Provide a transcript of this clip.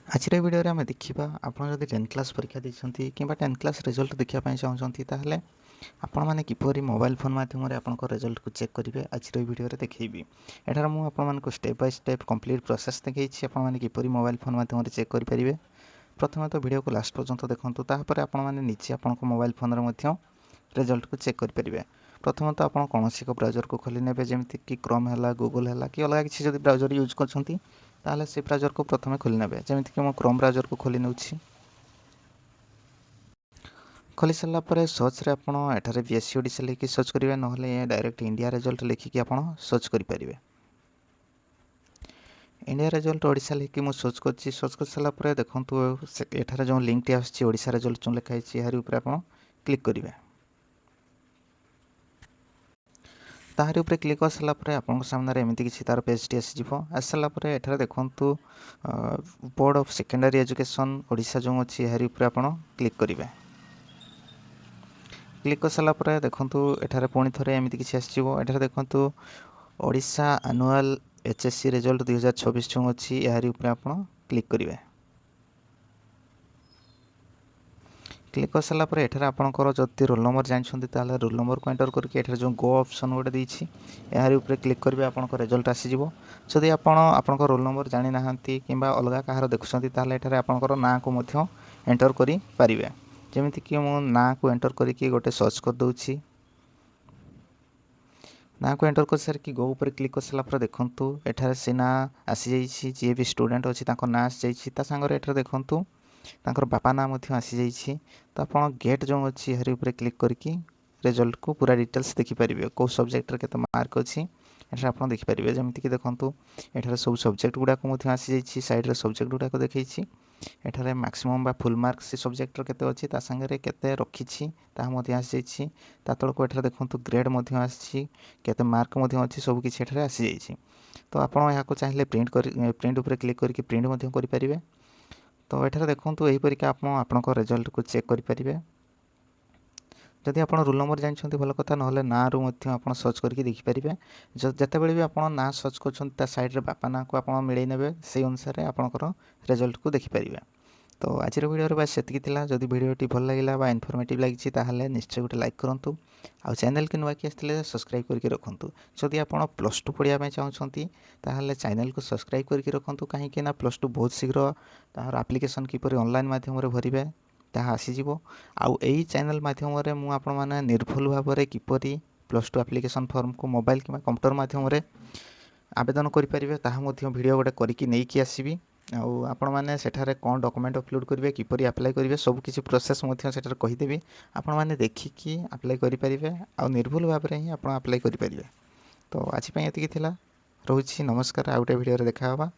आज भिडियो आम देखा आपड़ जब 10th क्लास परीक्षा देती कि 10th क्लास रिजल्ट देखापी चाहते ताहले आपण मैंने किपरि मोबाइल फोन माध्यम आपंकर रिजल्ट को चेक करेंगे आज भिडियो देखी एठार मुझे step by step complete process देखी आपने किपरि मोबाइल फोन माध्यम चेक करेंगे। प्रथम तो वीडियो को लास्ट पर्यंत देखूँ तापर आपने निजे आप मोबाइल फोन रिजल्ट को चेक करेंगे। प्रथम तो आप कौन एक ब्राउजर को खोली ने जमीक कि क्रोम है गूगल है कि अलग किसी जब ब्राउजर यूज करते से ब्राउजर को प्रथम खोली ने जमीक कि क्रोम ब्राउजर को खोली नौ खोली सारापर सर्च रे आपड़ एठारे बीएससी ओडिशा लिखिक सर्च करेंगे ना डायरेक्ट इंडिया रिजल्ट लिखिकी आप सर्च करेंगे। इंडिया रिजल्ट ओडिशा लिखिक मुझे सर्च कर सारापर देखूँ एठारे जो लिंक टी आसुच्छी ओडिशा रिजल्ट जो लिखाई यार ऊपर आप क्लिक करेंगे। ताहारी उपरे क्लिक कर सारापर आपन सामने एमती किसी तार पेज टी आस सारापर एठारे देखूँ board of secondary education Odisha जो अच्छी यार ऊपर आप क्लिक करेंगे। क्लिक कर सारापर देखूँ एठारे पुणी थे एमती किसी आसो एठारे देखूँ ओडिशा एनुअल एचएससी रिजल्ट 2024 जो अच्छी यार ऊपर आप क्लिक करेंगे। क्लिक कर सारापर एठार आपंकर जदि रोल नंबर जानते ताल रोल नंबर को एंटर करके एठार जो गो ऑप्शन गोटे देती यार ऊपर क्लिक करेंगे आपंक रिजल्ट आसीज। जदि आप रोल नंबर जानी ना कि अलग कहार देखुं ताल एठार आपंकर ना को एंटर करें जमीक कि मो ना को एंटर करके गोटे सर्च करदे ना को एंटर कर सारी गो ऊपर क्लिक कर सारापर देखूँ एठार से ना आसी जी भी स्टूडेंट अच्छी ना आसी सांगे एठार देखूँ तांकर बापा ना आसी जाइए। तो आप गेट जो अच्छी यार ऊपर क्लिक करके रिजल्ट को पूरा डिटेल्स देखिपारे कौ सब्जेक्ट के मार्क अच्छी एठार आप देखिपारे जमीक देखूँ एठार सब सब्जेक्ट गुड़ाक आसी जाइए साइड सब्जेक्ट गुड़ाक देखी एठार मैक्सिमम बा फुल मार्क से सब्जेक्टर केते अच्छी सांगे केते रखी आसी जाइए। तलक एठार देखूँ ग्रेड आसी केते मार्क अच्छी सब किसी एठार आसी जाइए। तो आप चाहिए प्रिंट उपर क्लिक करके प्रिंट करेंगे। तो एठार देखूँ यहीपरिक आप रिजल्ट को चेक करेंगे। जदि आप रोल नंबर जानते भल कथा ना ना रू आप सर्च करके देखिपारे जिते बड़े भी आप ना सर्च कर साइड्रे बापा ना को आप मिले ने से अनुसार आपंकर रिजल्ट को देखिपारे। तो आज भिडियो बस सेतिकी थिला। जदि भिडियोटी भल लगिला इनफॉर्मेटिव लगी ताहले निश्चय गोटे लाइक करूँ आ चैनल के नुआ कि आसते सब्सक्राइब करके रखुँ। जदि आप प्लस टू पढ़ाई चाहते ताहले चैनल को सब्सक्राइब करके रखुँ कहीं प्लस टू बहुत शीघ्र तार एप्लिकेशन किपरि ऑनलाइन माध्यम भरवे ताहा आसीजिवो। आउ एई चैनल माध्यम रे मु आपण माने निर्भुल भाव में किपरि प्लस टू एप्लिकेशन फॉर्म को मोबाइल कि कंप्यूटर माध्यम रे आवेदन करेंगे ताहा मध्य वीडियो गोटे करके नहीं आसबि। आपण मैंने सेठारे कौन डॉक्यूमेंट अपलोड करेंगे किपरि अप्लाई करेंगे सब किसी प्रोसेस सेठारे कहीदेवी आपण मैंने देखिकी अप्लाई करेंगे आ निर्भुल भाव में ही आप अप्लाई करेंगे। तो आज एतिकी थिला। रोची नमस्कार। आउ गोटे वीडियो देखा।